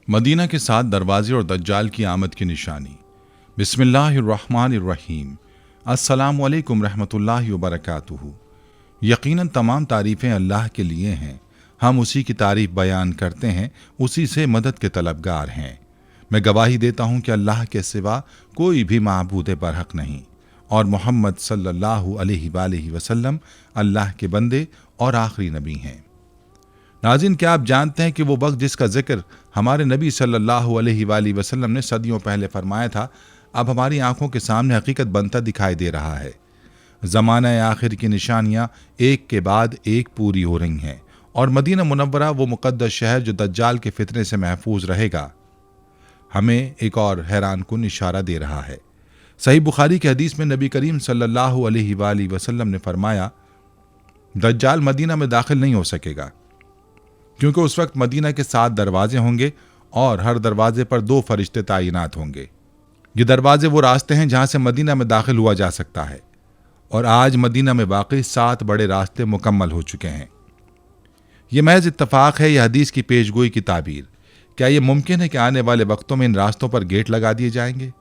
Medina के 7 दरवाजे और दज्जाल की आमद की निशानी। बिस्मिल्लाहिर्रहमानिर्रहीम। अस्सलामु अलैकुम रहमतुल्लाहि व बरकातुहू। यकीनन तमाम तारीफ़ें अल्लाह के लिए हैं। हम उसी की तारीफ़ बयान करते हैं, उसी से मदद के तलबगार हैं। मैं गवाही देता हूँ कि अल्लाह के सिवा कोई भी माबूद बरहक नहीं और मोहम्मद सल्लल्लाहु अलैहि वसल्लम अल्लाह के बंदे और आखिरी नबी हैं। नाज़रीन, क्या आप जानते हैं कि वो वक्त जिसका जिक्र हमारे नबी सल्लल्लाहु अलैहि वसल्लम ने सदियों पहले फरमाया था, अब हमारी आंखों के सामने हकीकत बनता दिखाई दे रहा है। ज़माना आखिर की निशानियां एक के बाद एक पूरी हो रही हैं और मदीना मुनव्वरा वो मुक़द्दस शहर जो दज्जाल के फितने से महफूज रहेगा, हमें एक और हैरान कुन इशारा दे रहा है। सही बुखारी की हदीस में नबी करीम सल्लल्लाहु अलैहि वसल्लम ने फरमाया, दज्जाल मदीना में दाखिल नहीं हो सकेगा क्योंकि उस वक्त मदीना के 7 दरवाजे होंगे और हर दरवाजे पर 2 फरिश्ते तैनात होंगे। ये दरवाजे वो रास्ते हैं जहां से मदीना में दाखिल हुआ जा सकता है और आज मदीना में वाकई 7 बड़े रास्ते मुकम्मल हो चुके हैं। यह महज इत्तफाक है या हदीस की पेशगोई की ताबीर? क्या यह मुमकिन है कि आने वाले वक्तों में इन रास्तों पर गेट लगा दिए जाएंगे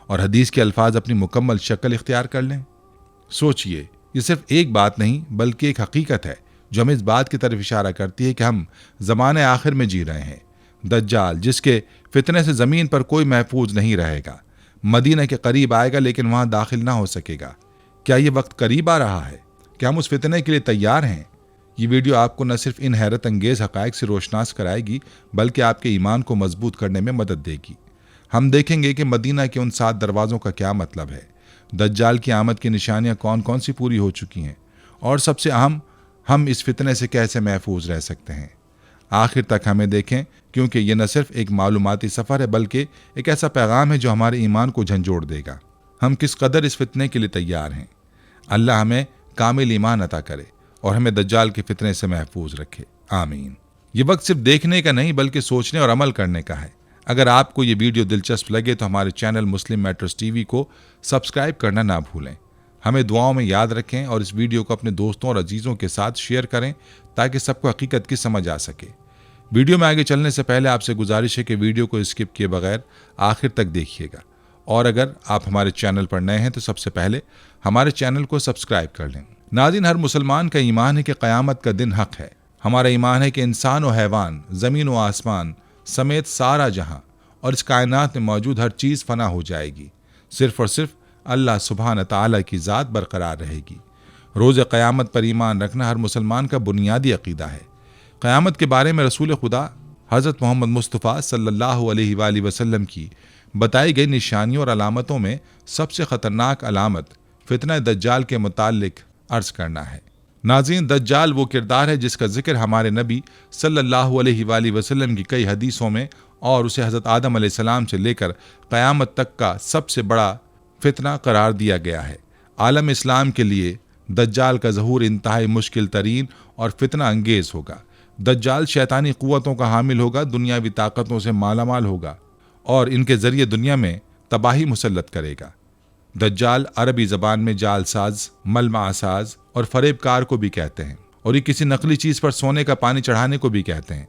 और हदीस के अल्फाज अपनी मुकम्मल शक्ल इख्तियार कर लें? सोचिए, ये सिर्फ एक बात नहीं बल्कि एक हकीकत है जो हमें इस बात की तरफ इशारा करती है कि हम ज़माने आखिर में जी रहे हैं। दज्जाल, जिसके फितने से ज़मीन पर कोई महफूज नहीं रहेगा, मदीना के करीब आएगा लेकिन वहाँ दाखिल ना हो सकेगा। क्या ये वक्त करीब आ रहा है? क्या हम उस फितने के लिए तैयार हैं? ये वीडियो आपको न सिर्फ इन हैरत अंगेज़ हक़ाइक़ से रोशनास कराएगी बल्कि आपके ईमान को मजबूत करने में मदद देगी। हम देखेंगे कि मदीना के उन 7 दरवाज़ों का क्या मतलब है, दज्जाल की आमद की निशानियाँ कौन कौन सी पूरी हो चुकी हैं और सबसे अहम, हम इस फितने से कैसे महफूज रह सकते हैं। आखिर तक हमें देखें क्योंकि ये न सिर्फ एक मालूमाती सफ़र है बल्कि एक ऐसा पैगाम है जो हमारे ईमान को झंझोड़ देगा। हम किस कदर इस फितने के लिए तैयार हैं। अल्लाह हमें कामिल ईमान अता करे और हमें दज्जाल के फितने से महफूज रखे, आमीन। ये वक्त सिर्फ देखने का नहीं बल्कि सोचने और अमल करने का है। अगर आपको ये वीडियो दिलचस्प लगे तो हमारे चैनल मुस्लिम मैटर्स टीवी को सब्सक्राइब करना ना भूलें। हमें दुआओं में याद रखें और इस वीडियो को अपने दोस्तों और अजीज़ों के साथ शेयर करें ताकि सबको हकीकत की समझ आ सके। वीडियो में आगे चलने से पहले आपसे गुजारिश है कि वीडियो को स्किप किए बगैर आखिर तक देखिएगा और अगर आप हमारे चैनल पर नए हैं तो सबसे पहले हमारे चैनल को सब्सक्राइब कर लें। नाज़रीन, हर मुसलमान का ईमान है कि क़यामत का दिन हक़ है। हमारा ईमान है कि इंसान और हैवान, ज़मीन व आसमान समेत सारा जहाँ और इस कायनात में मौजूद हर चीज़ फ़ना हो जाएगी। सिर्फ़ और सिर्फ अल्लाह सुब्हान तआला की ज़ात बरकरार रहेगी। रोज़ क़यामत पर ईमान रखना हर मुसलमान का बुनियादी अक़ीदा है। क़यामत के बारे में रसूल खुदा हज़रत मोहम्मद मुस्तफ़ा सल्लल्लाहु अलैहि वसल्लम की बताई गई निशानियों और अलामतों में सबसे ख़तरनाक अलामत फितना दज्जाल के मुताल्लिक अर्ज़ करना है। नाज़रीन, दज्जाल वो किरदार है जिसका जिक्र हमारे नबी सल्लल्लाहु अलैहि वसल्लम की कई हदीसों में और उसे हज़रत आदम अलैहिस्सलाम से लेकर क़यामत तक का सबसे बड़ा फितना करार दिया गया है। आलम इस्लाम के लिए दज्जाल का ज़हूर इंतहाई मुश्किल तरीन और फितना अंगेज़ होगा। दज्जाल शैतानी क़ुव्वतों का हामिल होगा, दुनियावी ताकतों से मालामाल होगा और इनके ज़रिए दुनिया में तबाही मुसल्लत करेगा। दज्जाल अरबी ज़बान में जालसाज, मलमासाज और फरेबकार को भी कहते हैं और ये किसी नकली चीज़ पर सोने का पानी चढ़ाने को भी कहते हैं।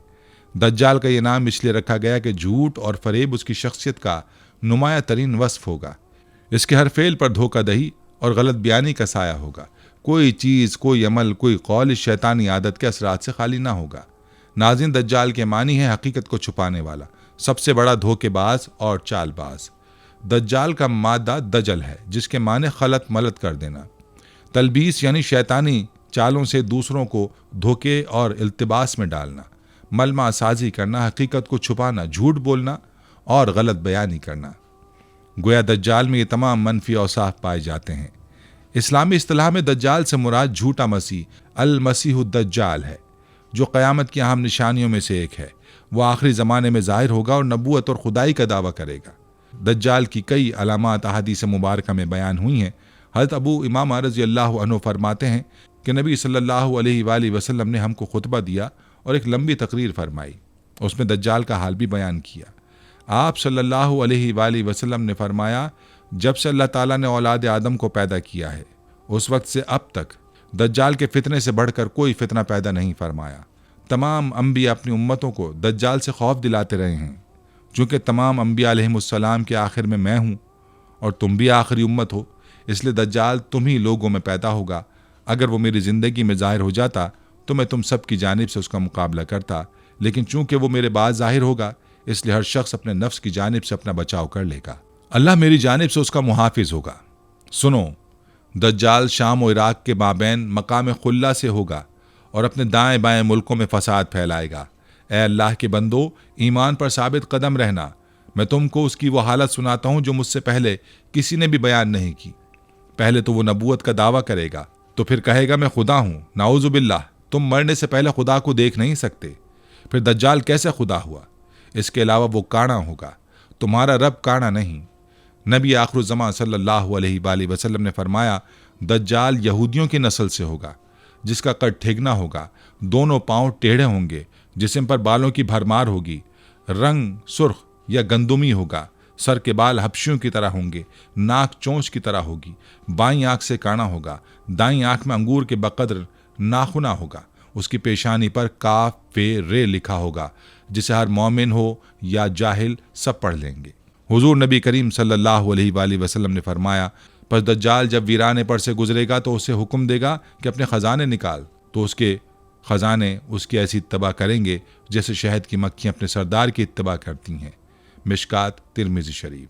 दज्जाल का ये नाम इसलिए रखा गया कि झूठ और फरेब उसकी शख्सियत का नुमाया तरीन वस्फ होगा। इसके हर फेल पर धोखादही और गलत बयानी का साया होगा। कोई चीज़, कोई अमल, कोई कौल इस शैतानी आदत के असरात से खाली ना होगा। नाज़रीन, दज्जाल के मानी है हकीकत को छुपाने वाला, सबसे बड़ा धोखेबाज और चालबाज। दज्जाल का मादा दजल है जिसके माने खलत मलत कर देना। तलबीस यानी शैतानी चालों से दूसरों को धोखे और इल्तिबास में डालना। मलमा साजी करना, हकीकत को छुपाना, झूठ बोलना और गलत बयानी करना। गोया दज्जाल में ये तमाम मनफी औसाफ पाए जाते हैं। इस्लामी इस्तिलाह में दज्जाल से मुराद झूठा मसीह अल मसीह दज्जाल है जो क़यामत की अहम निशानियों में से एक है। वह आखिरी ज़माने में ज़ाहिर होगा और नबूवत और खुदाई का दावा करेगा। दज्जाल की कई अलामात अहादीस मुबारका में बयान हुई हैं। हज़रत अबू इमामा रज़ियल्लाहु अन्हु फरमाते हैं कि नबी सल्लल्लाहु अलैहि वसल्लम ने हमको खुतबा दिया और एक लंबी तकरीर फरमाई। उसमें दज्जाल का हाल भी बयान किया। आप सल्लल्लाहु अलैहि वसल्लम ने फरमाया, जब से अल्लाह ताला ने औलाद आदम को पैदा किया है उस वक्त से अब तक दज्जाल के फितने से बढ़कर कोई फितना पैदा नहीं फरमाया। तमाम अंबिया अपनी उम्मतों को दज्जाल से खौफ दिलाते रहे हैं। चूँकि तमाम अंबिया अलैहिमुस्सलाम के आखिर में मैं हूँ और तुम भी आखिरी उम्मत हो, इसलिए दज्जाल तुम ही लोगों में पैदा होगा। अगर वो मेरी ज़िंदगी में ज़ाहिर हो जाता तो मैं तुम सब की जानिब से उसका मुकाबला करता, लेकिन चूँकि वो मेरे बाद ज़ाहिर होगा, इसलिए हर शख्स अपने नफ्स की जानिब से अपना बचाव कर लेगा। अल्लाह मेरी जानिब से उसका मुहाफिज होगा। सुनो, दज्जाल शाम और इराक के माबैन मकाम खुल्ला से होगा और अपने दाएं बाएं मुल्कों में फसाद फैलाएगा। ए अल्लाह के बंदो, ईमान पर साबित कदम रहना। मैं तुमको उसकी वो हालत सुनाता हूँ जो मुझसे पहले किसी ने भी बयान नहीं की। पहले तो वो नबूवत का दावा करेगा, तो फिर कहेगा मैं खुदा हूँ। नाउजुबिल्लाह, तुम मरने से पहले खुदा को देख नहीं सकते। फिर दज्जाल कैसे खुदा हुआ? इसके अलावा वो काना होगा, तुम्हारा रब काना नहीं। नबी आखिरुज़्ज़मान सल्लल्लाहु अलैहि वसल्लम ने फरमाया, दज्जाल यहूदियों की नस्ल से होगा, जिसका कद ठेगना होगा, दोनों पांव टेढ़े होंगे, जिस्म पर बालों की भरमार होगी, रंग सुर्ख या गंदुमी होगा, सर के बाल हबशियों की तरह होंगे, नाक चोंच की तरह होगी, बाईं आंख से काना होगा, दाईं आंख में अंगूर के बकद्र नाखुना होगा, उसकी पेशानी पर काफ फे रे लिखा होगा, जिसे हर मोमिन हो या जाहिल सब पढ़ लेंगे। हुजूर नबी करीम सल्लल्लाहु अलैहि वसल्लम ने फरमाया, पर दज्जाल जब वीराने पर से गुजरेगा तो उसे हुक्म देगा कि अपने खजाने निकाल, तो उसके खजाने उसकी ऐसी इत्तबा करेंगे जैसे शहद की मक्खियां अपने सरदार की इत्तबा करती हैं। मिशकात तिरमिज़ी शरीफ।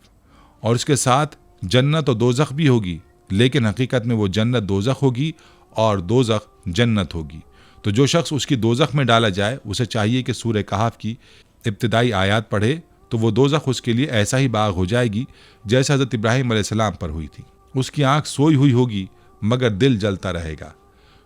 और इसके साथ जन्नत और दोज़ख भी होगी, लेकिन हकीकत में वो जन्नत दोज़ख होगी और दोज़ख जन्नत होगी। तो जो शख्स उसकी दोज़ख में डाला जाए, उसे चाहिए कि सूरह कहफ की इब्तिदाई आयात पढ़े, तो वो दोज़ख उसके लिए ऐसा ही बाग हो जाएगी जैसे हज़रत इब्राहीम अलैहिस्सलाम पर हुई थी। उसकी आंख सोई हुई होगी मगर दिल जलता रहेगा।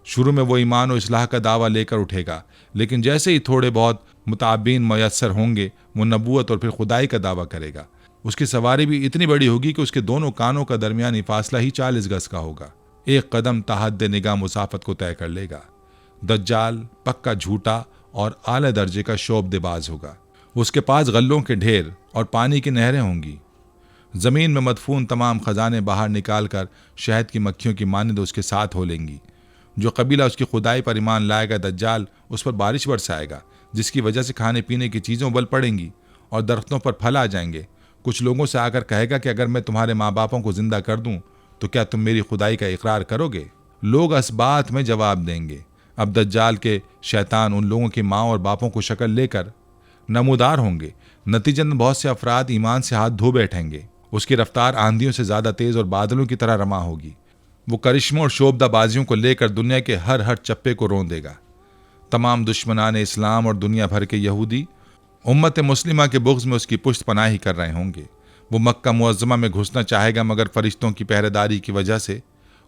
शुरू में वो ईमान और इस्लाह का दावा लेकर उठेगा, लेकिन जैसे ही थोड़े बहुत मुताबिन मयस्सर होंगे, वो नबूवत और फिर खुदाई का दावा करेगा। उसकी सवारी भी इतनी बड़ी होगी कि उसके दोनों कानों का दरमियानी फासला ही 40 गज का होगा। एक कदम तहद निगाह मुसाफत को तय कर लेगा। दज्जाल पक्का झूठा और आला दर्जे का शोबदेबाज होगा। उसके पास गल्लों के ढेर और पानी की नहरें होंगी। जमीन में मदफून तमाम खजाने बाहर निकालकर शहद की मक्खियों की मानद उसके साथ हो लेंगी। जो कबीला उसकी खुदाई पर ईमान लाएगा, दज्जाल उस पर बारिश बरसाएगा, जिसकी वजह से खाने पीने की चीज़ों बल पड़ेंगी और दरख्तों पर फल आ जाएंगे। कुछ लोगों से आकर कहेगा कि अगर मैं तुम्हारे माँ बापों को जिंदा कर दूं तो क्या तुम मेरी खुदाई का इकरार करोगे? लोग असबात में जवाब देंगे। अब दज्जाल के शैतान उन लोगों की माँ और बापों को शक्ल लेकर नमूदार होंगे। नतीजतन बहुत से अफराद ईमान से हाथ धो बैठेंगे। उसकी रफ्तार आंधियों से ज़्यादा तेज़ और बादलों की तरह रमा होगी। वो करिश्मों और शोबदाबाजियों को लेकर दुनिया के हर चप्पे को रोन देगा। तमाम दुश्मनान इस्लाम और दुनिया भर के यहूदी उम्मत मुस्लिमा के बुग़्ज़ में उसकी पुष्ट पनाही कर रहे होंगे। वो मक्का मुअज़्ज़मा में घुसना चाहेगा, मगर फरिश्तों की पहरेदारी की वजह से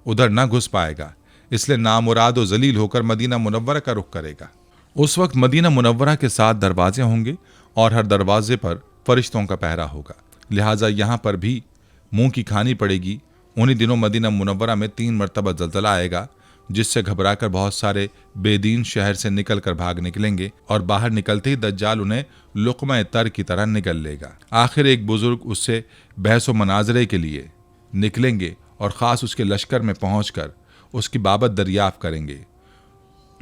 उधर न घुस पाएगा, इसलिए नामुराद और जलील होकर मदीना मुनव्वरा का रुख करेगा। उस वक्त मदीना मुनव्वरा के 7 दरवाजे होंगे और हर दरवाजे पर फरिश्तों का पहरा होगा। लिहाजा यहाँ पर भी मुंह की खानी पड़ेगी। उन्हीं दिनों मदीना मुनव्वरा में 3 मरतबा ज़लज़ला आएगा, जिससे घबराकर बहुत सारे बेदीन शहर से निकल कर भाग निकलेंगे और बाहर निकलते ही दज्जाल उन्हें लुक़मा तर की तरह निगल लेगा। आखिर एक बुजुर्ग उससे बहस व मनाजरे के लिए निकलेंगे और ख़ास उसके लश्कर में पहुंचकर उसकी बाबत दरियाफ़्त करेंगे।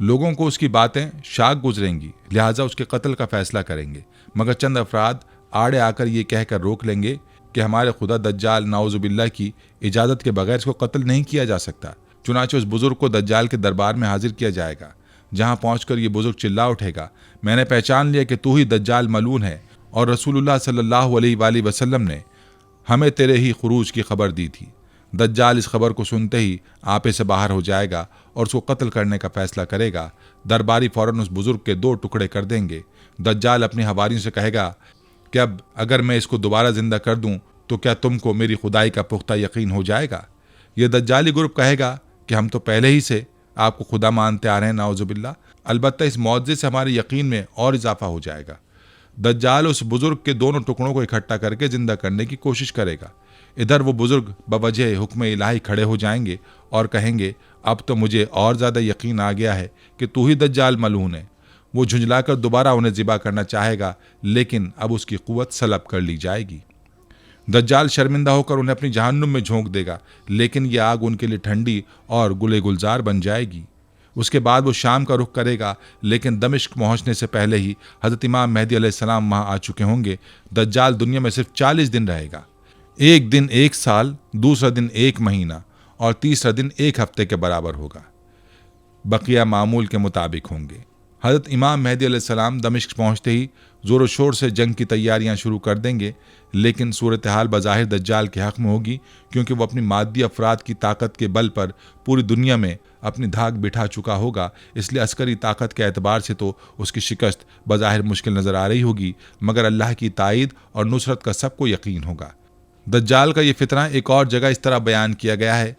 लोगों को उसकी बातें शाक गुजरेंगी, लिहाजा उसके कत्ल का फैसला करेंगे, मगर चंद अफराद आड़े आकर ये कहकर रोक लेंगे कि हमारे खुदा दज्जाल नाउजुबिल्लाह की इजाज़त के बगैर इसको कत्ल नहीं किया जा सकता। चुनांचे उस बुजुर्ग को दज्जाल के दरबार में हाजिर किया जाएगा, जहां पहुंचकर ये बुजुर्ग चिल्ला उठेगा, मैंने पहचान लिया कि तू ही दज्जाल मलून है और रसूलुल्लाह सल्लल्लाहु अलैहि वसल्लम ने हमें तेरे ही खुरूज की खबर दी थी। दज्जाल इस खबर को सुनते ही आपे से बाहर हो जाएगा और उसको कत्ल करने का फैसला करेगा। दरबारी फौरन उस बुजुर्ग के 2 टुकड़े कर देंगे। दज्जाल अपने हवारियों से कहेगा कि अब अगर मैं इसको दोबारा जिंदा कर दूं तो क्या तुमको मेरी खुदाई का पुख्ता यकीन हो जाएगा? यह दज्जाली ग्रुप कहेगा कि हम तो पहले ही से आपको खुदा मानते आ रहे हैं नाउजुबिल्लाह, अलबत्ता इस मौजज़े से हमारे यकीन में और इजाफा हो जाएगा। दज्जाल उस बुजुर्ग के दोनों टुकड़ों को इकट्ठा करके जिंदा करने की कोशिश करेगा। इधर वो बुजुर्ग बवजह हुक्म इलाही खड़े हो जाएंगे और कहेंगे, अब तो मुझे और ज़्यादा यकीन आ गया है कि तू ही दज्जाल मलून है। वो झुंझलाकर दोबारा उन्हें ज़िबा करना चाहेगा, लेकिन अब उसकी कुव्वत सलब कर ली जाएगी। दज्जाल शर्मिंदा होकर उन्हें अपनी जहन्नुम में झोंक देगा, लेकिन यह आग उनके लिए ठंडी और गुले गुलजार बन जाएगी। उसके बाद वो शाम का रुख करेगा, लेकिन दमिश्क पहुंचने से पहले ही हज़रत इमाम मेहदी अलैहिस्सलाम वहां आ चुके होंगे। दज्जाल दुनिया में सिर्फ 40 दिन रहेगा। एक दिन 1 साल, दूसरा दिन 1 महीना और तीसरा दिन 1 हफ्ते के बराबर होगा। बकिया मामूल के मुताबिक होंगे। हज़रत इमाम मेहदी अलैहिस्सलाम दमिश्क पहुंचते ही ज़ोर शोर से जंग की तैयारियां शुरू कर देंगे, लेकिन सूरत हाल बज़ाहिर दज्जाल के हक़ में होगी, क्योंकि वो अपनी मादी अफराद की ताकत के बल पर पूरी दुनिया में अपनी धाक बिठा चुका होगा। इसलिए अस्करी ताकत के एतबार से तो उसकी शिकस्त बज़ाहिर मुश्किल नज़र आ रही होगी, मगर अल्लाह की ताईद और नुसरत का सबको यकीन होगा। दज्जाल का ये फितना एक और जगह इस तरह बयान किया गया है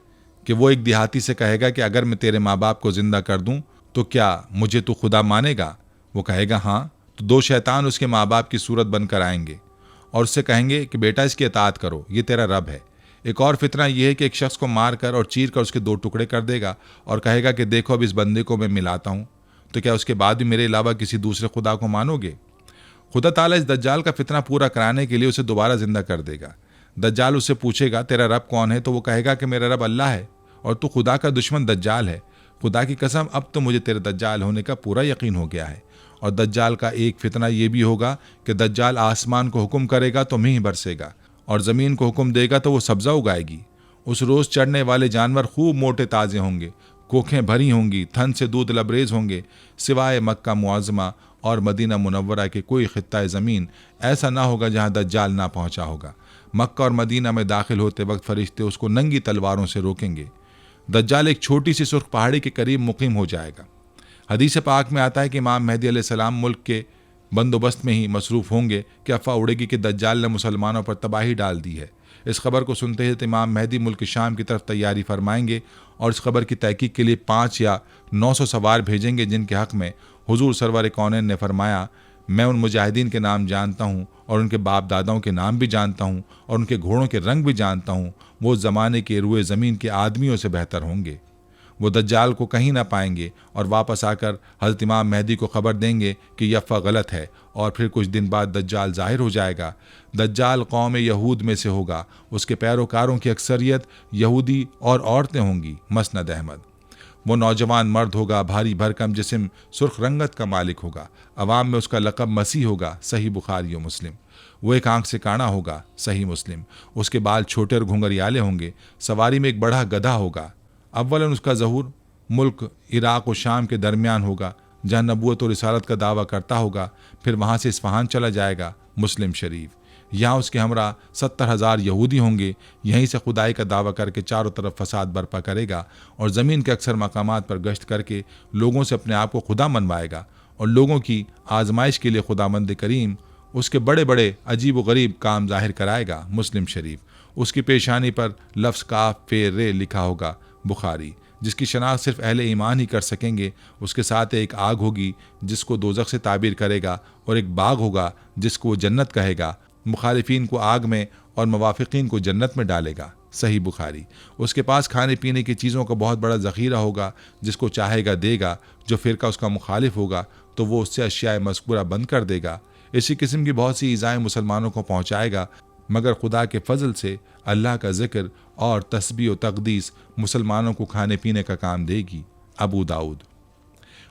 कि वो एक देहाती से कहेगा कि अगर मैं तेरे माँ बाप को जिंदा कर दूं तो क्या मुझे तू खुदा मानेगा? वो कहेगा हाँ। तो 2 शैतान उसके माँ बाप की सूरत बनकर आएंगे और उससे कहेंगे कि बेटा इसकी इताअत करो, ये तेरा रब है। एक और फितना यह है कि एक शख्स को मार कर और चीर कर उसके 2 टुकड़े कर देगा और कहेगा कि देखो अब इस बंदे को मैं मिलाता हूँ, तो क्या उसके बाद भी मेरे अलावा किसी दूसरे खुदा को मानोगे? खुदा ताला इस दज्जाल का फितना पूरा कराने के लिए उसे दोबारा जिंदा कर देगा। दज्जाल उससे पूछेगा तेरा रब कौन है? तो वो कहेगा कि मेरा रब अल्लाह है और तू खुदा का दुश्मन दज्जाल है। खुदा की कसम, अब तो मुझे तेरे दज्जाल होने का पूरा यकीन हो गया है। और दज्जाल का एक फितना यह भी होगा कि दज्जाल आसमान को हुक्म करेगा तो मींह बरसेगा और ज़मीन को हुक्म देगा तो वो सब्ज़ा उगाएगी। उस रोज़ चढ़ने वाले जानवर खूब मोटे ताज़े होंगे, कोखें भरी होंगी, थन से दूध लबरेज होंगे। सिवाय मक्का मुआज़मा और मदीना मुनव्वरा के कोई खित्ता ज़मीन ऐसा ना होगा जहाँ दज्जाल ना पहुँचा होगा। मक्का और मदीना में दाखिल होते वक्त फरिश्ते उसको नंगी तलवारों से रोकेंगे। दज्जाल एक छोटी सी सुर्ख पहाड़ी के करीब मुकीम हो जाएगा। हदीस पाक में आता है कि इमाम मेहदी अलैहिस्सलाम मुल्क के बंदोबस्त में ही मसरूफ़ होंगे कि अफवाह उड़ेगी कि दज्जाल ने मुसलमानों पर तबाही डाल दी है। इस खबर को सुनते ही इमाम मेहदी मुल्क शाम की तरफ तैयारी फरमाएंगे और इस खबर की तहकीक के लिए 5 या 900 सवार भेजेंगे, जिनके हक़ में हुजूर सरवर कौनैन ने फरमाया, मैं उन मुजाहिदीन के नाम जानता हूँ और उनके बाप दादाओं के नाम भी जानता हूँ और उनके घोड़ों के रंग भी जानता हूँ। वो ज़माने के रुए ज़मीन के आदमियों से बेहतर होंगे। वो दज्जाल को कहीं ना पाएंगे और वापस आकर हज़रत इमाम मेहदी को खबर देंगे कि यह अफ़वाह गलत है। और फिर कुछ दिन बाद दज्जाल ज़ाहिर हो जाएगा। दज्जाल कौम यहूद में से होगा। उसके पैरोकारों की अक्सरियत यहूदी और औरतें होंगी। मसनद अहमद। वो नौजवान मर्द होगा, भारी भरकम जिस्म, सुर्ख रंगत का मालिक होगा। अवाम में उसका लक़ब मसीह होगा। सही बुखारी और मुस्लिम। वो एक आंख से काना होगा। सही मुस्लिम। उसके बाल छोटे और घुंघरियाले होंगे। सवारी में एक बड़ा गधा होगा। अव्वलन उसका ज़हूर मुल्क इराक़ और शाम के दरमियान होगा, जहाँ नबूवत और रिसालत का दावा करता होगा। फिर वहाँ से इस्फहान चला जाएगा। मुस्लिम शरीफ। यहाँ उसके हमरा 70,000 यहूदी होंगे। यहीं से खुदाई का दावा करके चारों तरफ फसाद बर्पा करेगा और ज़मीन के अक्सर मकामात पर गश्त करके लोगों से अपने आप को खुदा मनवाएगा और लोगों की आजमाइश के लिए खुदावंद करीम उसके बड़े बड़े अजीब व गरीब काम जाहिर कराएगा। मुस्लिम शरीफ। उसकी पेशानी पर लफ्ज़ काफ फे रे लिखा होगा। बुखारी। जिसकी शनाख्त सिर्फ अहले ईमान ही कर सकेंगे। उसके साथ एक आग होगी जिसको दोज़ख से ताबीर करेगा और एक बाग होगा जिसको वो जन्नत कहेगा। मुखालिफीन को आग में और मुवाफिकीन को जन्नत में डालेगा। सही बुखारी। उसके पास खाने पीने की चीज़ों का बहुत बड़ा ज़ख़ीरा होगा। जिसको चाहेगा देगा। जो फ़िरका उसका मुखालिफ होगा तो वो उससे अशियाए मज़कूरा बंद कर देगा। इसी किस्म की बहुत सी ईज़ाएँ मुसलमानों को पहुँचाएगा, मगर खुदा के फजल से अल्लाह का जिक्र और तस्बीह व तक़दीस मुसलमानों को खाने पीने का काम देगी। अबू दाऊद।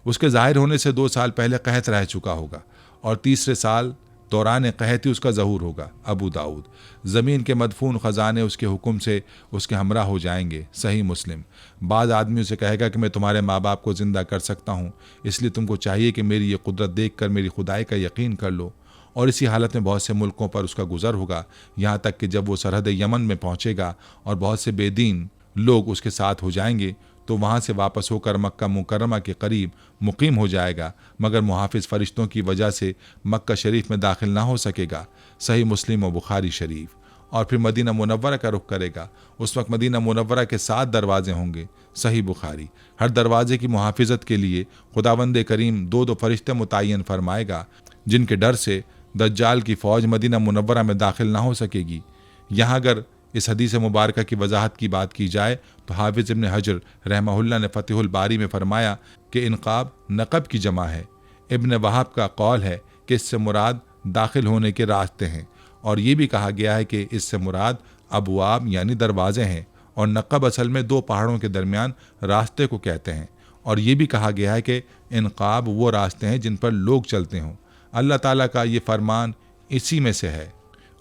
उसके ज़ाहिर होने से 2 साल पहले कहत रह चुका होगा और तीसरे साल दौरान कहती उसका ज़हूर होगा। अबू दाऊद। ज़मीन के मदफून ख़जाने उसके हुक्म से उसके हमरा हो जाएंगे। सही मुस्लिम। बाद आदमी उसे कहेगा कि मैं तुम्हारे माँ बाप को ज़िंदा कर सकता हूँ, इसलिए तुमको चाहिए कि मेरी ये कुदरत देख कर मेरी खुदाई का यकीन कर लो। और इसी हालत में बहुत से मुल्कों पर उसका गुज़र होगा, यहाँ तक कि जब वो सरहद यमन में पहुँचेगा और बहुत से बेदीन लोग उसके साथ हो जाएंगे तो वहाँ से वापस होकर मक्का मुकर्रमा के करीब मुकीम हो जाएगा, मगर मुहाफिज फ़रिश्तों की वजह से मक्का शरीफ में दाखिल ना हो सकेगा। सही मुस्लिम और बुखारी शरीफ। और फिर मदीना मुनव्वरा का रुख करेगा। उस वक्त मदीना मुनव्वरा के 7 दरवाजे होंगे। सही बुखारी। हर दरवाजे की मुहाफिजत के लिए खुदावंद करीम 2-2 फरिश्ते मुतय्यन फरमाएगा, जिनके डर से दज्जाल की फ़ौज मदीना मुनव्वरा में दाखिल ना हो सकेगी। यहाँ अगर इस हदीस मुबारक की वजाहत की बात की जाए तो हाफिज़ इब्न हजर रहमहुल्लाह ने फ़तिहुल बारी में फरमाया कि इनक़ाब नक़ब की जमा है। इब्न वहाब का कौल है कि इससे मुराद दाखिल होने के रास्ते हैं और ये भी कहा गया है कि इससे मुराद अबवाब यानी दरवाज़े हैं और नक़ब असल में 2 पहाड़ों के दरमियान रास्ते को कहते हैं और ये भी कहा गया है कि इनकाब वो रास्ते हैं जिन पर लोग चलते हों। अल्लाह ताला का ये फरमान इसी में से है,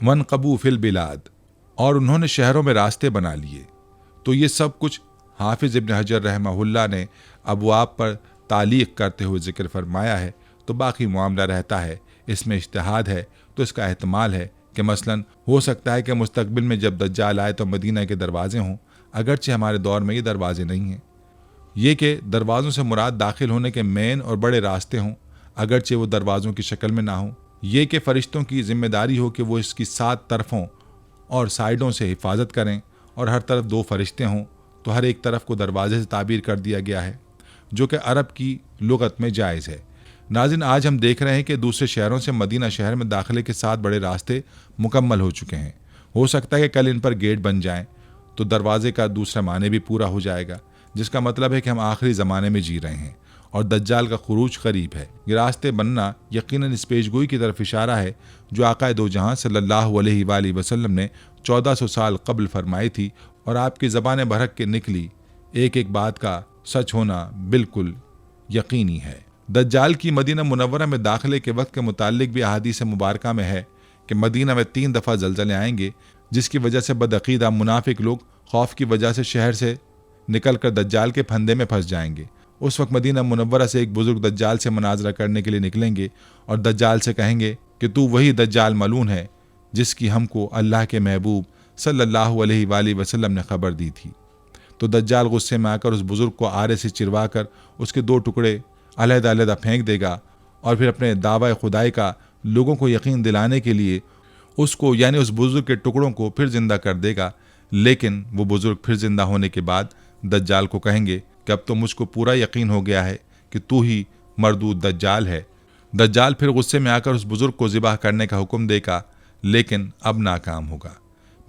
वन कबू फिल बिलाद, और उन्होंने शहरों में रास्ते बना लिए। तो ये सब कुछ हाफिज इब्न हजर रहमहुल्लाह ने अबवाब पर तालीक करते हुए जिक्र फरमाया है। तो बाकी मामला रहता है, इसमें इज्तिहाद है, तो इसका एहतमाल है कि मसलन हो सकता है कि मुस्तकबिल में जब दज्जाल आए तो मदीना के दरवाजे हों, अगरचे हमारे दौर में ये दरवाजे नहीं हैं। ये कि दरवाज़ों से मुराद दाखिल होने के मेन और बड़े रास्ते हों, अगरचे वो दरवाज़ों की शक्ल में ना हों। ये कि फ़रिश्तों की जिम्मेदारी हो कि वो इसकी 7 तरफ़ों और साइडों से हिफाजत करें, और हर तरफ 2 फरिश्ते हों, तो हर एक तरफ को दरवाजे से ताबीर कर दिया गया है, जो कि अरब की लुगत में जायज़ है। नाज़रीन, आज हम देख रहे हैं कि दूसरे शहरों से मदीना शहर में दाखिले के 7 बड़े रास्ते मुकम्मल हो चुके हैं। हो सकता है कि कल इन पर गेट बन जाएं, तो दरवाजे का दूसरा माने भी पूरा हो जाएगा, जिसका मतलब है कि हम आखिरी ज़माने में जी रहे हैं और दज्जाल का खुरूज करीब है। ये रास्ते बनना यकीनन इस पेशगोई की तरफ इशारा है जो आक़ाए दो जहां सल्लल्लाहु अलैहि वसल्लम ने 1400 साल कबल फरमाई थी, और आपकी ज़बान बरक के निकली एक एक बात का सच होना बिल्कुल यकीनी है। दज्जाल की मदीना मुनव्वरा में दाखिले के वक्त के मुताल्लिक भी अहादीस मुबारका में है कि मदीना में 3 दफ़ा ज़लज़ले आएंगे, जिसकी वजह से बदअक़ीदा मुनाफिक लोग खौफ की वजह से शहर से निकलकर दज्जाल के फंदे में फंस जाएंगे। उस वक्त मदीना मुनव्वरा से एक बुजुर्ग दज्जाल से मुनाजरा करने के लिए निकलेंगे और दज्जाल से कहेंगे कि तू वही दज्जाल मलून है जिसकी हमको अल्लाह के महबूब सल्लल्लाहु अलैहि वसल्लम ने खबर दी थी। तो दज्जाल गुस्से में आकर उस बुजुर्ग को आरे से चिरवा कर उसके 2 टुकड़े अलहदा-अलहदा फेंक देगा, और फिर अपने दावा खुदाई का लोगों को यकीन दिलाने के लिए उसको यानी उस बुजुर्ग के टुकड़ों को फिर जिंदा कर देगा। लेकिन वो बुजुर्ग फिर जिंदा होने के बाद दज्जाल को कहेंगे कि अब तो मुझको पूरा यकीन हो गया है कि तू ही मरदूद दज्जाल है। दज्जाल फिर गुस्से में आकर उस बुजुर्ग को ज़िबाह करने का हुक्म देगा, लेकिन अब नाकाम होगा।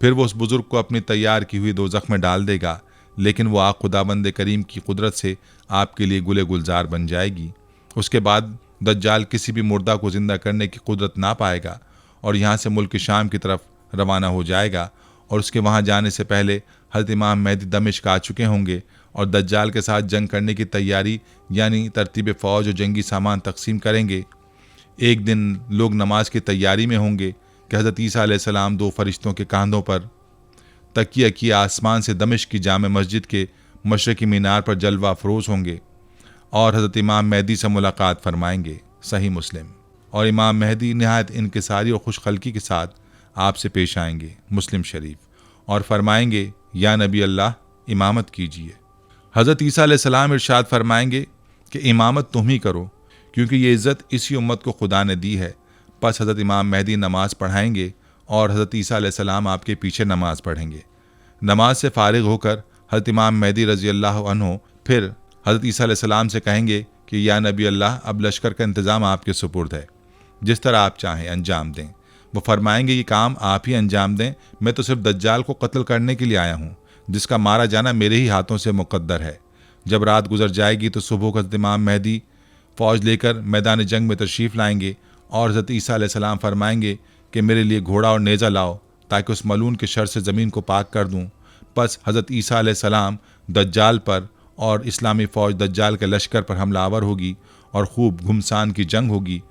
फिर वो उस बुजुर्ग को अपनी तैयार की हुई दोज़ख में डाल देगा, लेकिन वो आग खुदाबंद करीम की कुदरत से आपके लिए गुले गुलजार बन जाएगी। उसके बाद दज्जाल किसी भी मुर्दा को ज़िंदा करने की कुदरत ना पाएगा और यहाँ से मुल्क शाम की तरफ रवाना हो जाएगा, और उसके वहाँ जाने से पहले हज़रत इमाम मेहदी दमिश्क आ चुके होंगे और दज्जाल के साथ जंग करने की तैयारी यानी तरतीब फ़ौज और जंगी सामान तकसीम करेंगे। एक दिन लोग नमाज की तैयारी में होंगे कि हज़रत ईसा अलैहिस्सलाम 2 फरिश्तों के कांधों पर तकिया किए आसमान से दमिश्क की जामे मस्जिद के मशरकी मीनार पर जलवा अफरोज़ होंगे और हज़रत इमाम मेहदी से मुलाकात फरमाएंगे। सही मुस्लिम। और इमाम मेहदी नहायत इनकिसारी और खुशखल्की के साथ आपसे पेश आएंगे। मुस्लिम शरीफ। और फरमाएंगे, या नबी अल्लाह, इमामत कीजिए। हज़रत ईसा अलैहिस्सलाम इरशाद फरमाएंगे कि इमामत तुम ही करो, क्योंकि ये इज़्ज़त इसी उम्मत को खुदा ने दी है। बस हज़रत इमाम मेहदी नमाज पढ़ाएंगे और हज़रत ईसा अलैहिस्सलाम आपके पीछे नमाज पढ़ेंगे। नमाज से फारिग होकर हज़रत इमाम मेहदी रज़ी अल्लाह अन्हु फिर हज़रत ईसा अलैहिस्सलाम से कहेंगे कि या नबी अल्लाह, अब लश्कर का इंतज़ाम आपके सुपुर्द है, जिस तरह आप चाहें अंजाम दें। वो फरमाएंगे, ये काम आप ही अंजाम दें, मैं तो सिर्फ दज्जाल को कत्ल करने के लिए आया हूँ, जिसका मारा जाना मेरे ही हाथों से मुक़द्दर है। जब रात गुजर जाएगी तो सुबह को हज़रत इमाम मेहदी फ़ौज लेकर मैदान जंग में तशरीफ़ लाएंगे और हज़रत ईसा अलैहिस्सलाम फरमाएंगे कि मेरे लिए घोड़ा और नेज़ा लाओ ताकि उस मलून के शर से ज़मीन को पाक कर दूँ। बस हज़रत ईसा अलैहिस्सलाम दज्जाल पर और इस्लामी फ़ौज दज्जाल के लश्कर पर हमलावर होगी और खूब घुमसान की जंग होगी।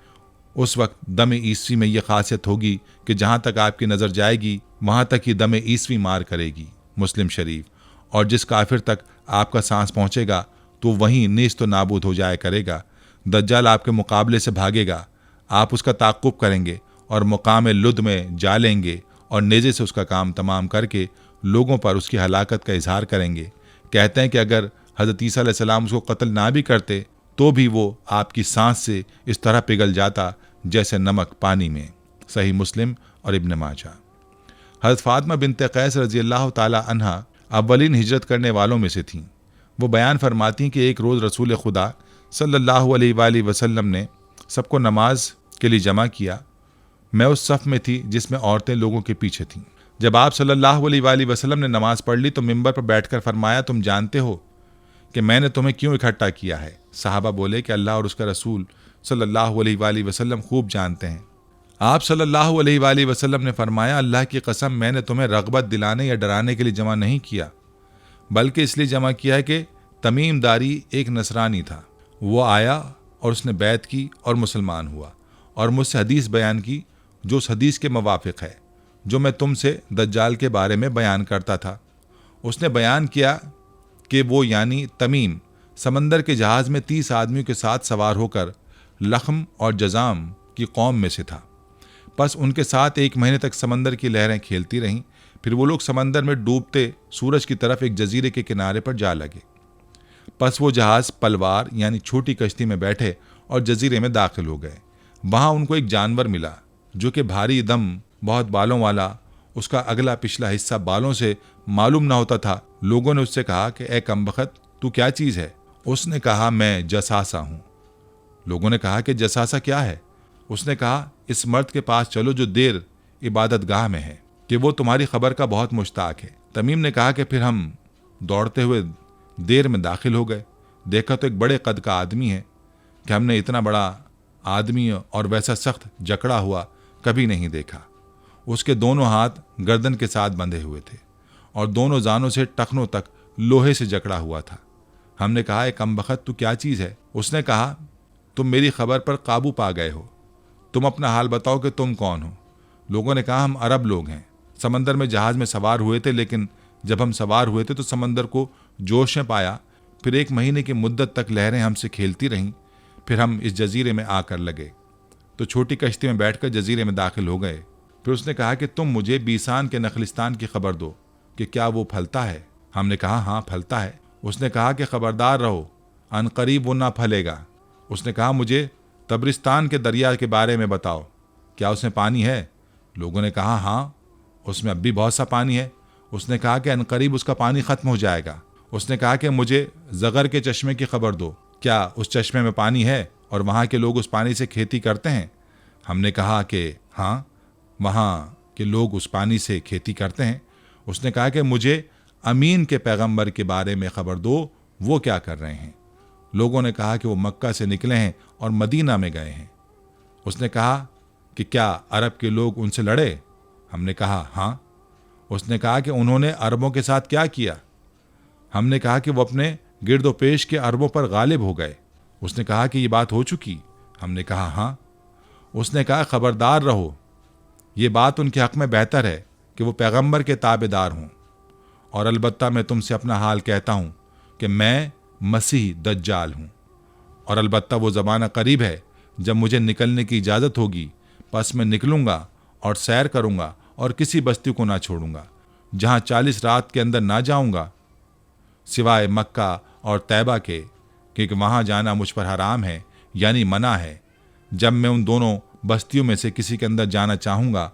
उस वक्त दम ईसवी में यह खासियत होगी कि जहाँ तक आपकी नज़र जाएगी वहाँ तक ही दम ईसवी मार करेगी। मुस्लिम शरीफ। और जिस काफिर तक आपका सांस पहुँचेगा तो वहीं नेस्त व नाबूद हो जाया करेगा। दज्जाल आपके मुकाबले से भागेगा, आप उसका ताक़ुब करेंगे और मुकाम लुद में जा लेंगे और नेज़े से उसका काम तमाम करके लोगों पर उसकी हलाकत का इजहार करेंगे। कहते हैं कि अगर हज़रत ईसा अलैहिस्सलाम उसको कत्ल ना भी करते तो भी वो आपकी सांस से इस तरह पिघल जाता जैसे नमक पानी में। सही मुस्लिम और इब्न माजा। हज़रत फ़ातिमा बिन्त क़ैस रज़ी अल्लाह ताला अन्हा अव्वलीन हिजरत करने वालों में से थीं। वो बयान फरमाती कि एक रोज़ रसूल खुदा सल्लल्लाहु अलैहि वसल्लम ने सबको नमाज के लिए जमा किया। मैं उस सफ़ में थी जिसमें औरतें लोगों के पीछे थीं। जब आप सल्लल्लाहु अलैहि वसल्लम ने नमाज पढ़ ली तो मिंबर पर बैठकर फरमाया, तुम जानते हो कि मैंने तुम्हें क्यों इकट्ठा किया है? सहाबा बोले कि अल्लाह और उसका रसूल सल्लल्लाहु अलैहि वसल्लम खूब जानते हैं। आप सल्लल्लाहु अलैहि वसल्लम ने फरमाया, अल्लाह की कसम, मैंने तुम्हें रग़बत दिलाने या डराने के लिए जमा नहीं किया, बल्कि इसलिए जमा किया है कि तमीम दारी एक नसरानी था। वो आया और उसने बैत की और मुसलमान हुआ और मुझसे हदीस बयान की जो उस हदीस के मुवाफिक है जो मैं तुमसे दज्जाल के बारे में बयान करता था। उसने बयान किया कि वो यानी तमीम समंदर के जहाज़ में 30 आदमियों के साथ सवार होकर लखम और जजाम की कौम में से था। बस उनके साथ 1 महीने तक समंदर की लहरें खेलती रहीं। फिर वो लोग समंदर में डूबते सूरज की तरफ एक जजीरे के किनारे पर जा लगे। बस वो जहाज़ पलवार यानी छोटी कश्ती में बैठे और जजीरे में दाखिल हो गए। वहाँ उनको एक जानवर मिला जो कि भारी दम, बहुत बालों वाला। उसका अगला पिछला हिस्सा बालों से मालूम ना होता था। लोगों ने उससे कहा कि ए कमबख्त, तू क्या चीज़ है? उसने कहा, मैं जसासा हूँ। लोगों ने कहा कि जसासा क्या है? उसने कहा, इस मर्द के पास चलो जो देर इबादतगाह में है, कि वो तुम्हारी खबर का बहुत मुश्ताक है। तमीम ने कहा कि फिर हम दौड़ते हुए देर में दाखिल हो गए। देखा तो एक बड़े कद का आदमी है कि हमने इतना बड़ा आदमी और वैसा सख्त जकड़ा हुआ कभी नहीं देखा। उसके दोनों हाथ गर्दन के साथ बंधे हुए थे और दोनों जानों से टखनों तक लोहे से जकड़ा हुआ था। हमने कहा, एक कमबख्त, तू क्या चीज़ है? उसने कहा, तुम मेरी खबर पर काबू पा गए हो। तुम अपना हाल बताओ कि तुम कौन हो। लोगों ने कहा, हम अरब लोग हैं, समंदर में जहाज़ में सवार हुए थे, लेकिन जब हम सवार हुए थे तो समंदर को जोश में पाया। फिर 1 महीने की मुद्दत तक लहरें हमसे खेलती रहीं। फिर हम इस जजीरे में आकर लगे तो छोटी कश्ती में बैठकर जजीरे में दाखिल हो गए। फिर उसने कहा कि तुम मुझे बीसान के नखलिस्तान की खबर दो कि क्या वो फलता है। हमने कहा, हाँ फलता है। उसने कहा कि खबरदार रहो, अनकरीब वो ना फलेगा। उसने कहा, मुझे तब्रिस्तान के दरिया के बारे में बताओ, क्या उसमें पानी है? लोगों ने कहा, हाँ उसमें अब भी बहुत सा पानी है। उसने कहा कि अनकरीब उसका पानी खत्म हो जाएगा। उसने कहा कि मुझे ज़गर के चश्मे की खबर दो, क्या उस चश्मे में पानी है और वहाँ के लोग उस पानी से खेती करते हैं? हमने कहा कि हाँ, वहाँ के लोग उस पानी से खेती करते हैं। उसने कहा कि मुझे अमीन के पैगंबर के बारे में खबर दो, वो क्या कर रहे हैं? लोगों ने कहा कि वो मक्का से निकले हैं और मदीना में गए हैं। उसने कहा कि क्या अरब के लोग उनसे लड़े? हमने कहा, हाँ। उसने कहा कि उन्होंने अरबों के साथ क्या किया? हमने कहा कि वो अपने गिरदोपेश के अरबों पर गालिब हो गए। उसने कहा कि ये बात हो चुकी? हमने कहा, हाँ। उसने कहा, खबरदार रहो, ये बात उनके हक में बेहतर है कि वो पैगंबर के ताबेदार हों, और अलबत्ता मैं तुमसे अपना हाल कहता हूँ कि मैं मसीह दज्जाल हूँ, और अलबत्ता वो ज़माना करीब है जब मुझे निकलने की इजाज़त होगी। बस मैं निकलूँगा और सैर करूँगा और किसी बस्ती को ना छोड़ूंगा जहाँ 40 रात के अंदर ना जाऊँगा, सिवाय मक्का और तैबा के, क्योंकि वहाँ जाना मुझ पर हराम है, यानी मना है। जब मैं उन दोनों बस्तियों में से किसी के अंदर जाना चाहूँगा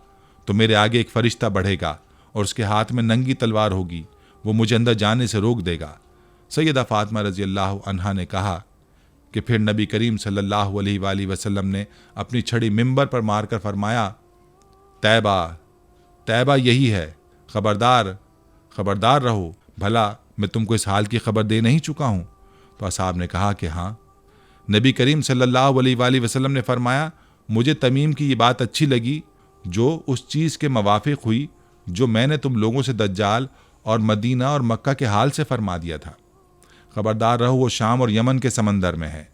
तो मेरे आगे एक फरिश्ता बढ़ेगा और उसके हाथ में नंगी तलवार होगी। वो मुझे अंदर जाने से रोक देगा। सैयदा फातिमा रज़ी अल्लाह अन्हा ने कहा कि फिर नबी करीम सल्लल्लाहु अलैहि वसल्लम ने अपनी छड़ी मिंबर पर मारकर फरमाया, तैबा तैबा यही है, खबरदार खबरदार रहो, भला मैं तुमको इस हाल की खबर दे नहीं चुका हूँ? तो असहाब ने कहा कि हाँ। नबी करीम सल्लल्लाहु अलैहि वसल्लम ने फरमाया, मुझे तमीम की ये बात अच्छी लगी जो उस चीज़ के मवाफिक हुई जो मैंने तुम लोगों से दज्जाल और मदीना और मक्का के हाल से फरमा दिया था। खबरदार रहो, वो शाम और यमन के समंदर में है,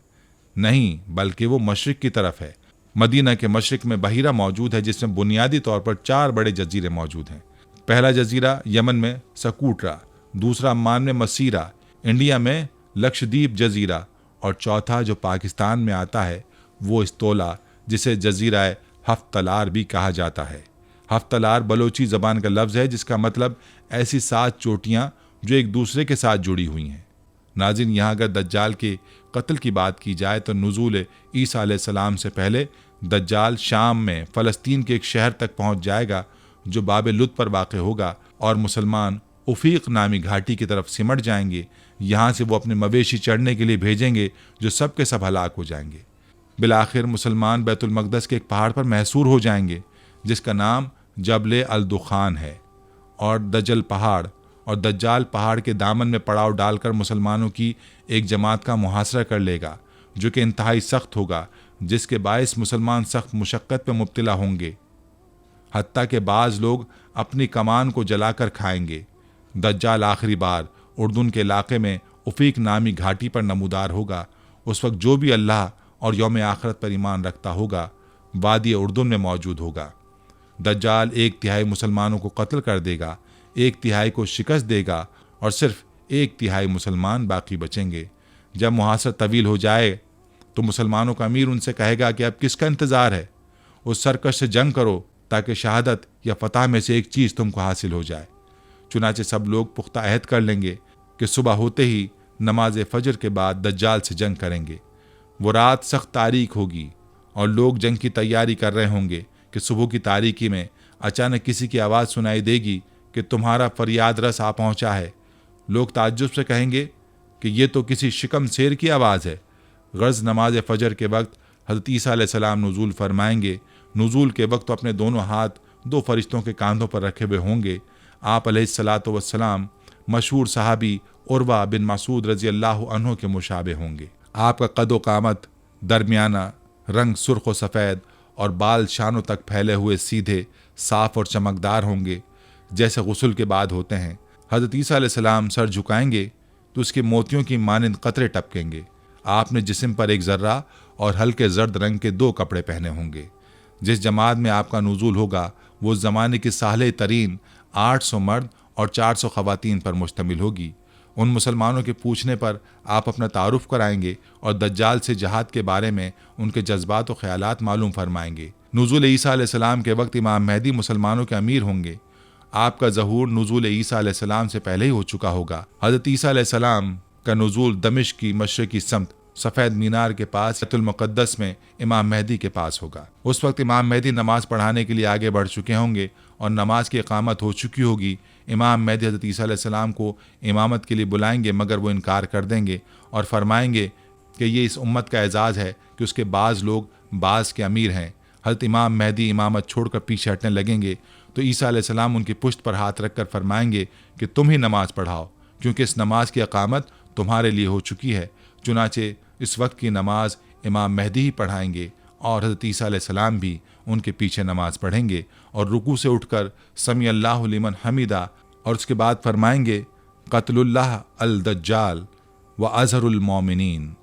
नहीं बल्कि वो मशरिक की तरफ है। मदीना के मशरिक में बहीरा मौजूद है जिसमें बुनियादी तौर पर 4 बड़े जजीरे मौजूद हैं। पहला जजीरा यमन में सकूटरा, दूसरा अम्मान में मसीरा, इंडिया में लक्षद्वीप जजीरा, और चौथा जो पाकिस्तान में आता है वो इस्तोला, जिसे जजीरा हफ्तलार भी कहा जाता है। हफ्तलार बलोची ज़बान का लफ्ज़ है जिसका मतलब ऐसी 7 चोटियाँ जो एक दूसरे के साथ जुड़ी हुई हैं। नाज़रीन, यहाँ अगर दज्जाल के कत्ल की बात की जाए तो नुज़ूल ईसा अलैहिस्सलाम से पहले दज्जाल शाम में फ़लस्तीन के एक शहर तक पहुँच जाएगा जो बाब लुद पर वाक़ होगा, और मुसलमान उफ़ीक़ नामी घाटी की तरफ सिमट जाएंगे। यहाँ से वो अपने मवेशी चढ़ने के लिए भेजेंगे जो सब के सब हलाक हो जाएंगे। बिलाखिर मुसलमान बैतुल मक़दस के एक पहाड़ पर महसूर हो जाएंगे जिसका नाम जबल अल दुखान है, और दजल पहाड़ और दज्जाल पहाड़ के दामन में पड़ाव डालकर मुसलमानों की एक जमात का मुहासरा कर लेगा जो कि इंतहाई सख्त होगा, जिसके बायस मुसलमान सख्त मुशक्क़त में मुब्तला होंगे, हत्ता के बाज़ लोग अपनी कमान को जलाकर खाएंगे। दज्जाल आखिरी बार उर्दून के इलाके में उफीक नामी घाटी पर नमूदार होगा। उस वक्त जो भी अल्लाह और यौम आखिरत पर ईमान रखता होगा वादी उर्दुन में मौजूद होगा। दज्जाल 1/3 मुसलमानों को कत्ल कर देगा, 1/3 को शिकस्त देगा और सिर्फ 1/3 मुसलमान बाकी बचेंगे। जब मुहासर तवील हो जाए तो मुसलमानों का अमीर उनसे कहेगा कि अब किसका इंतज़ार है, उस सरकश से जंग करो ताकि शहादत या फतह में से एक चीज़ तुमको हासिल हो जाए। चुनाचे सब लोग पुख्ता अहद कर लेंगे कि सुबह होते ही नमाज फजर के बाद दज्जाल से जंग करेंगे। वो रात सख्त तारीख होगी और लोग जंग की तैयारी कर रहे होंगे कि सुबह की तारीकी में अचानक किसी की आवाज़ सुनाई देगी कि तुम्हारा फरियाद रस आ पहुंचा है। लोग ताज्जुब से कहेंगे कि ये तो किसी शिकम शेर की आवाज़ है। गर्ज नमाज फजर के वक्त हज़रत ईसा अलैहिस्सलाम नुज़ूल फरमाएंगे। नुज़ूल के वक्त तो अपने दोनों हाथ 2 फरिश्तों के कांधों पर रखे हुए होंगे। आप अलैहिस्सलातु वस्सलाम मशहूर सहाबी उर्वा बिन मसूद रज़ी अल्लाह अन्हु के मुशाबे होंगे। आपका कदो कामत दरमियाना, रंग सुर्ख व सफ़ेद और बाल शानों तक फैले हुए सीधे, साफ और चमकदार होंगे जैसे गुस्ल के बाद होते हैं। हज़रत ईसा अलैहिस्सलाम सर झुकाएंगे तो उसके मोतियों की मानिंद कतरे टपकेंगे। आपने जिस्म पर एक ज़र्रा और हल्के जर्द रंग के 2 कपड़े पहने होंगे। जिस जमात में आपका नुज़ूल होगा वो उस ज़माने की साले तरीन 800 मर्द और 400 ख़वातीन पर मुश्तमिल होगी। उन मुसलमानों के पूछने पर आप अपना तारुफ कराएंगे और दज्जाल से जहाद के बारे में उनके जज्बात और ख्यालात मालूम फरमाएंगे। नुज़ूल ईसा अलैहिस्सलाम के वक्त इमाम मेहदी मुसलमानों के अमीर होंगे। आपका ज़हूर नुज़ूल ईसा अलैहिस्सलाम से पहले ही हो चुका होगा। हज़रत ईसा अलैहिस्सलाम का नुज़ूल दमिश्क की मशरिकी समत सफ़ेद मीनार के पास बैतुल मुक़द्दस में इमाम मेहदी के पास होगा। उस वक्त इमाम मेहदी नमाज पढ़ाने के लिए आगे बढ़ चुके होंगे और नमाज की इकामत हो चुकी होगी। इमाम मेहदी हज़रत ईसा अलैहिस्सलाम को इमामत के लिए बुलाएंगे मगर वो इनकार कर देंगे और फरमाएंगे कि ये इस उम्मत का एजाज़ है कि उसके बाज़ लोग बाज़ के अमीर हैं। हज़रत इमाम मेहदी इमामत छोड़कर पीछे हटने लगेंगे तो ईसा अलैहिस्सलाम उनकी पुश्त पर हाथ रखकर फरमाएंगे कि तुम ही नमाज पढ़ाओ क्योंकि इस नमाज की इकामत तुम्हारे लिए हो चुकी है। चुनाचे इस वक्त की नमाज इमाम मेहदी ही पढ़ाएंगे और हज़रत ईसा अलैहिस्सलाम भी उनके पीछे नमाज पढ़ेंगे और रुकू से उठकर समी अल्लाहु लिमन हमीदा और उसके बाद फरमाएंगे क़त्लुल्लाह अल दज्जाल व अज़हरुल मोमिनीन।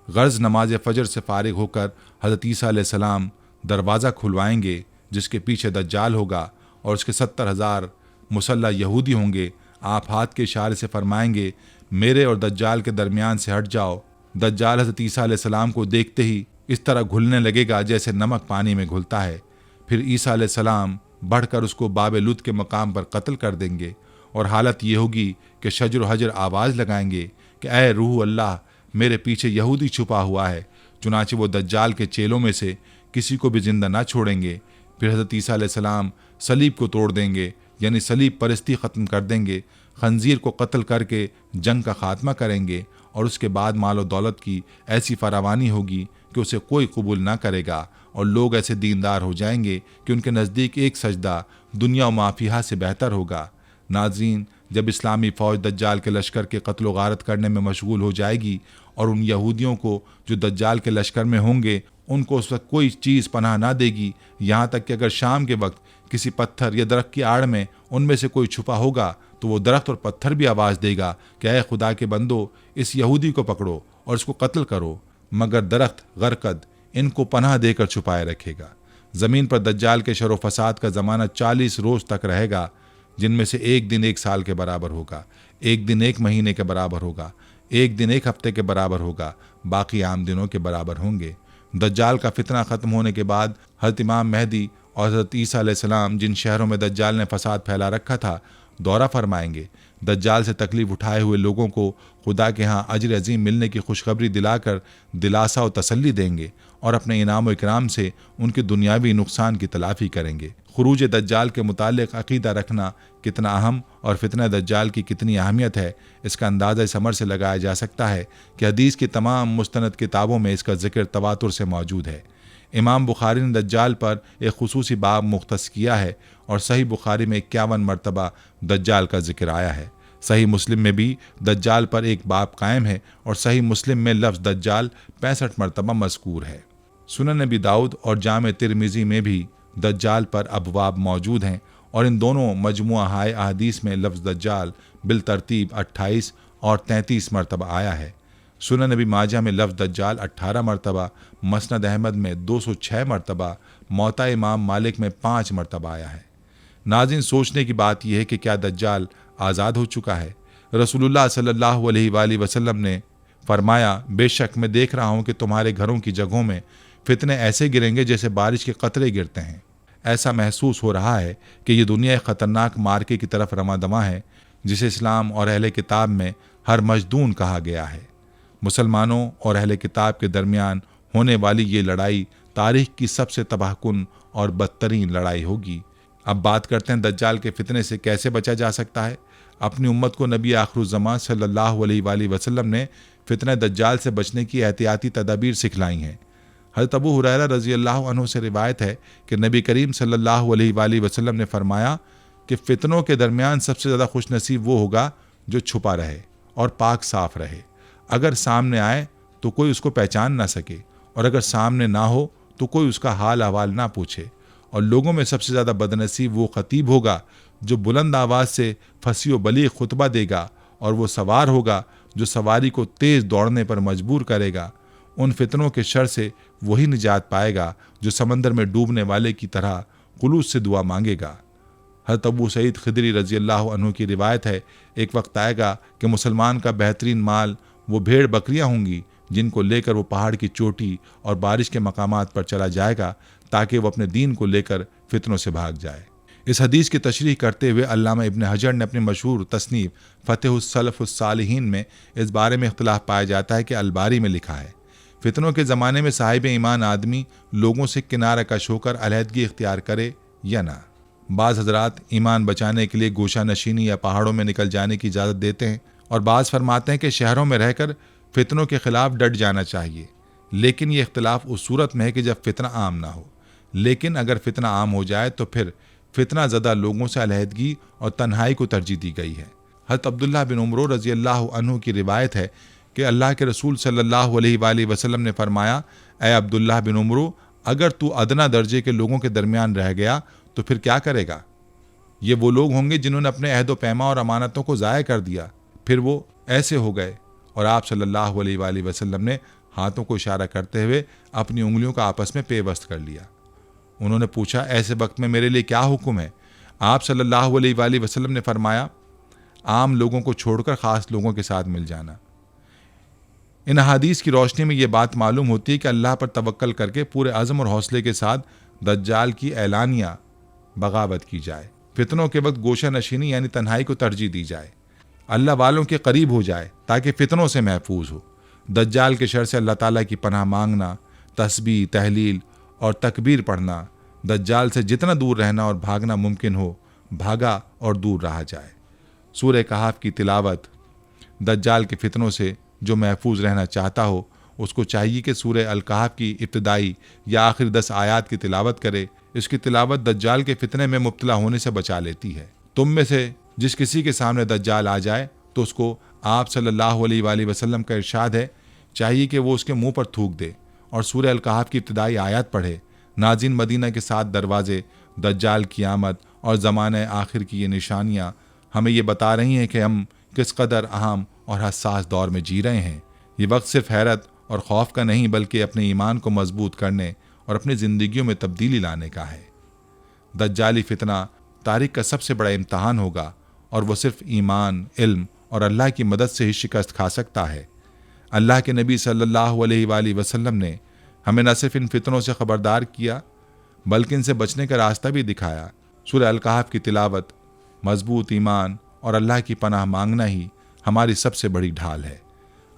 गर्ज नमाज फजर से फारिग होकर हज़रत ईसा अलैहिस्सलाम दरवाज़ा खुलवाएंगे जिसके पीछे दज्जाल होगा और उसके 70,000 मुसल्ला यहूदी होंगे। आप हाथ के इशारे से फरमाएंगे मेरे और दज्जाल के दरमियान से हट जाओ। दज्जाल हज़रत ईसा अलैहिस्सलाम को देखते ही इस तरह घुलने लगेगा जैसे नमक पानी में घुलता है। फिर ईसा अलैहिस्सलाम बढ़कर उसको बाब लुत के मकाम पर कत्ल कर देंगे और हालत ये होगी कि शजर हजर आवाज़ लगाएंगे कि ऐ रूह अल्लाह, मेरे पीछे यहूदी छुपा हुआ है। चुनाचे वो दज्जाल के चेलों में से किसी को भी जिंदा ना छोड़ेंगे। फिर हज़रत ईसा अलैहिस्सलाम सलीब को तोड़ देंगे यानी सलीब परस्ती ख़त्म कर देंगे। खंजीर को कत्ल करके जंग का खात्मा करेंगे और उसके बाद माल और दौलत की ऐसी फरावानी होगी कि उसे कोई कबूल ना करेगा और लोग ऐसे दीनदार हो जाएंगे कि उनके नज़दीक एक सजदा दुनिया व माफिया से बेहतर होगा। नाज़रीन, जब इस्लामी फ़ौज दज्जाल के लश्कर के कत्ल व गारत करने में मशगूल हो जाएगी और उन यहूदियों को जो दज्जाल के लश्कर में होंगे उनको उस वक्त कोई चीज़ पनाह ना देगी, यहाँ तक कि अगर शाम के वक्त किसी पत्थर या दरख्त की आड़ में उनमें से कोई छुपा होगा तो वो दरख्त और पत्थर भी आवाज़ देगा कि ऐ खुदा के बंदो, इस यहूदी को पकड़ो और इसको कत्ल करो। मगर दरख्त गरकद इनको पनाह देकर छुपाए रखेगा। ज़मीन पर दज्जाल के शर व फसाद का ज़माना 40 रोज़ तक रहेगा, जिनमें से एक दिन 1 साल के बराबर होगा, एक दिन 1 महीने के बराबर होगा, एक दिन 1 हफ्ते के बराबर होगा, बाकी आम दिनों के बराबर होंगे। दज्जाल का फितना ख़त्म होने के बाद हज़रत इमाम मेहदी और हज़रत ईसा अलैहिस्सलाम जिन शहरों में दज्जाल ने फसाद फैला रखा था दौरा फरमाएंगे। दज्जाल से तकलीफ उठाए हुए लोगों को खुदा के यहाँ अजर अजीम मिलने की खुशखबरी दिलाकर दिलासा और तसल्ली देंगे और अपने इनाम व इकराम से उनके दुनियावी नुकसान की तलाफ़ी करेंगे। खुरूज दज्जाल के मुतालिक अक़ीदा रखना कितना अहम और फितना दज्जाल की कितनी अहमियत है, इसका अंदाज़ा इस अमर से लगाया जा सकता है कि हदीस की तमाम मुस्तनद किताबों में इसका जिक्र तवातुर से मौजूद है। इमाम बुखारी ने दज्जाल पर एक खुसूसी बाब मुख्तस किया है और सही बुखारी में 51 मरतबा दज्जाल का जिक्र आया है। सही मुस्लिम में भी दज्जाल पर एक बाब कायम है और सही मुस्लिम में लफ्ज़ दज्जाल 65 मरतबा मज़कूर है। सुनन नबी दाऊद और जामे तिरमिज़ी में भी दज्जाल पर अबवाब मौजूद हैं और इन दोनों मजमुआ हाय अहादीस में लफ्ज़ दज्जाल बिल तरतीब 28 और 33 मरतबा आया है। सुनन नबी माजा में लफ्ज़ दज्जाल 18 मरतबा, मसनद अहमद में 206 मरतबा, मौता इमाम मालिक में 5 मरतबा आया है। नाज़रीन, सोचने की बात यह है कि क्या दज्जाल आज़ाद हो चुका है? रसूलुल्लाह सल्लल्लाहु अलैहि वसल्लम ने फरमाया, बेशक मैं देख रहा हूँ कि तुम्हारे घरों की जगहों में फितने ऐसे गिरेंगे जैसे बारिश के कतरे गिरते हैं। ऐसा महसूस हो रहा है कि ये दुनिया एक ख़तरनाक मार्के की तरफ रवादमा है, जिसे इस्लाम और अहले किताब में हर मजदून कहा गया है। मुसलमानों और अहले किताब के दरमियान होने वाली ये लड़ाई तारीख की सबसे तबाहकुन और बदतरीन लड़ाई होगी। अब बात करते हैं दज्जाल के फितने से कैसे बचा जा सकता है। अपनी उम्मत को नबी आखिरुज़्ज़मान सल्लल्लाहु अलैहि वसल्लम ने फितने दज्जाल से बचने की एहतियाती तदाबीर सिखलाई हैं। हज़रत अबू हुरैरा रज़ी अल्लाह अन्हु से रिवायत है कि नबी करीम सल्लल्लाहु अलैहि वसल्लम ने फरमाया कि फितनों के दरमियान सबसे ज़्यादा खुशनसीब वो होगा जो छुपा रहे और पाक साफ रहे। अगर सामने आए तो कोई उसको पहचान ना सके, और अगर सामने ना हो तो कोई उसका हाल अहवाल ना पूछे। और लोगों में सबसे ज़्यादा बदनसीब वो खतीब होगा जो बुलंद आवाज़ से फसी व बलीग खुतबा देगा, और वो सवार होगा जो सवारी को तेज़ दौड़ने पर मजबूर करेगा। उन फितनों के शर से वही निजात पाएगा जो समंदर में डूबने वाले की तरह खुलूस से दुआ मांगेगा। हज़रत अबू सईद खिदरी रज़ी अल्लाह अन्हु की रिवायत है, एक वक्त आएगा कि मुसलमान का बेहतरीन माल वो भेड़ बकरियां होंगी जिनको लेकर वो पहाड़ की चोटी और बारिश के मकामात पर चला जाएगा ताकि वो अपने दीन को लेकर फितनों से भाग जाए। इस हदीस की तशरीह करते हुए अल्लामा इब्न हजर ने अपनी मशहूर तसनीफ फ़तहुस सलफ़ुस सालिहीन में इस बारे में इख्तिलाफ पाया जाता है कि अलबारी में लिखा है, फितनों के ज़माने में साहिब ईमान आदमी लोगों से किनारा कश होकर अलहदगी इख्तियार करे या ना। बाज़ हजरात ईमान बचाने के लिए गोशा नशीनी या पहाड़ों में निकल जाने की इजाज़त देते हैं, और बाज़ फरमाते हैं कि शहरों में रहकर फितनों के खिलाफ डट जाना चाहिए। लेकिन ये इख्तिलाफ उस सूरत में है कि जब फितना आम ना हो। लेकिन अगर फितना आम हो जाए तो फिर फितना ज़दा लोगों से अलहदगी और तन्हाई को तरजीह दी गई है। हज़रत अब्दुल्लाह बिन उमरो रज़ी अल्लाह अन्हु की रिवायत है कि अल्लाह के रसूल सल्लल्लाहु अलैहि वसल्लम ने फरमाया, ए अब्दुल्लाह बिन उमरो, अगर तू अदना दर्जे के लोगों के दरमियान रह गया तो फिर क्या करेगा? ये वो लोग होंगे जिन्होंने अपने अहद व पैमा और अमानतों को ज़ाया कर दिया, फिर वो ऐसे हो गए। और आप सल्लल्लाहु अलैहि वसल्लम ने हाथों को इशारा करते हुए अपनी उंगलियों का आपस में पेवस्त कर लिया। उन्होंने पूछा, ऐसे वक्त में मेरे लिए क्या हुक्म है? आप सल्लल्लाहु अलैहि वसल्लम ने फरमाया, आम लोगों को छोड़कर ख़ास लोगों के साथ मिल जाना। इन हदीस की रोशनी में ये बात मालूम होती है कि अल्लाह पर तवक्कल करके पूरे अज़म और हौसले के साथ दज्जाल की ऐलानिया बगावत की जाए। फितनों के वक्त गोशा नशीनी यानी तन्हाई को तरजीह दी जाए, अल्लाह वालों के करीब हो जाए ताकि फितनों से महफूज हो। दज्जाल के शर से अल्लाह ताला की पनाह मांगना, तस्बीह, तहलील और तकबीर पढ़ना, दज्जाल से जितना दूर रहना और भागना मुमकिन हो भागा और दूर रहा जाए। सूरह कहफ की तिलावत। दज्जाल के फितनों से जो महफूज रहना चाहता हो उसको चाहिए कि सूरह अल कहफ की इब्तिदाई या आखिरी 10 आयात की तिलावत करे। इसकी तिलावत दज्जाल के फितने में मुब्तला होने से बचा लेती है। तुम में से जिस किसी के सामने दज्जाल आ जाए तो उसको आप सल्लल्लाहु अलैहि वसल्लम का इरशाद है, चाहिए कि वो उसके मुंह पर थूक दे और सूरह अल कहफ की इब्तिदाई आयत पढ़े। नाज़रीन, मदीना के 7 दरवाजे, दज्जाल की आमद और ज़माने आखिर की ये निशानियाँ हमें ये बता रही हैं कि हम किस कदर अहम और हसास दौर में जी रहे हैं। ये वक्त सिर्फ हैरत और खौफ का नहीं बल्कि अपने ईमान को मजबूत करने और अपनी ज़िंदगियों में तब्दीली लाने का है। दज्जाली फितना तारीख का सबसे बड़ा इम्तहान होगा और वो सिर्फ ईमान, इल्म और अल्लाह की मदद से ही शिकस्त खा सकता है। अल्लाह के नबी सल्लल्लाहु अलैहि वसल्लम ने हमें न सिर्फ इन फितनों से खबरदार किया बल्कि इनसे बचने का रास्ता भी दिखाया। सूरह अल कहफ की तिलावत, मजबूत ईमान और अल्लाह की पनाह मांगना ही हमारी सबसे बड़ी ढाल है।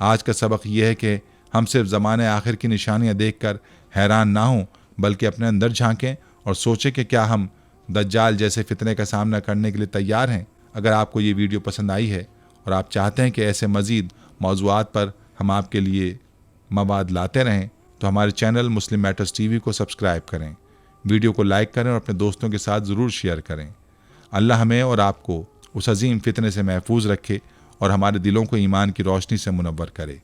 आज का सबक यह है कि हम सिर्फ ज़माने आखिर की निशानियाँ देखकर हैरान ना हों बल्कि अपने अंदर झांकें और सोचें कि क्या हम दज्जाल जैसे फितने का सामना करने के लिए तैयार हैं। अगर आपको ये वीडियो पसंद आई है और आप चाहते हैं कि ऐसे मज़ीद मौज़ूआत पर हम आपके लिए मवाद लाते रहें तो हमारे चैनल मुस्लिम मैटर्स टीवी को सब्सक्राइब करें, वीडियो को लाइक करें और अपने दोस्तों के साथ ज़रूर शेयर करें। अल्लाह हमें और आपको उस अजीम फितने से महफूज रखे और हमारे दिलों को ईमान की रोशनी से मुनव्वर करे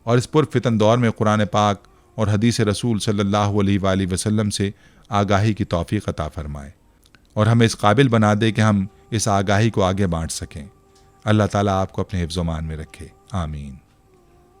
और इस पुरफितन दौर में कुरान पाक और हदीस रसूल सल्लल्लाहु अलैहि वसल्लम से आगाही की तौफीक अता फरमाए और हमें इस काबिल बना दे कि हम इस आगाही को आगे बांट सकें। अल्लाह ताला आपको अपने हिफ्ज़-ओ-मान में रखे। आमीन।